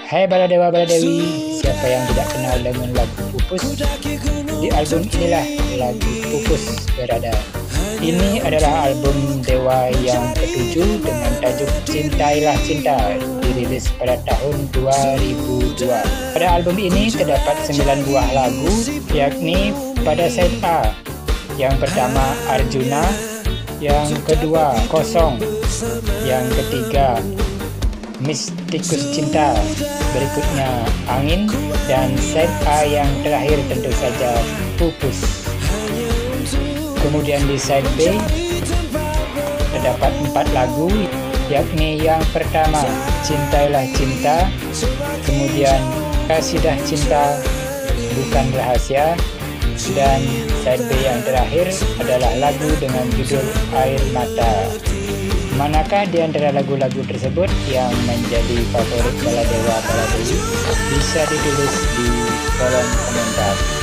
Hai Baladewa Baladewi, siapa yang tidak kenal dengan lagu Pupus? Di album inilah lagu Pupus berada. Ini adalah album Dewa yang ketujuh dengan tajuk Cintailah Cinta, dirilis pada tahun 2002. Pada album ini terdapat 9 buah lagu, yakni pada side A. Yang pertama Arjuna, yang kedua Kosong, yang ketiga Mistikus Cinta, berikutnya Angin, dan side A yang terakhir tentu saja Pupus. Kemudian di side B terdapat 4 lagu, yakni yang pertama Cintailah Cinta, kemudian Kasidah Cinta Bukan Rahasia, dan side B yang terakhir adalah lagu dengan judul Air Mata. Manakah di antara lagu-lagu tersebut yang menjadi favorit Baladewa Baladewi? Bisa ditulis di kolom komentar.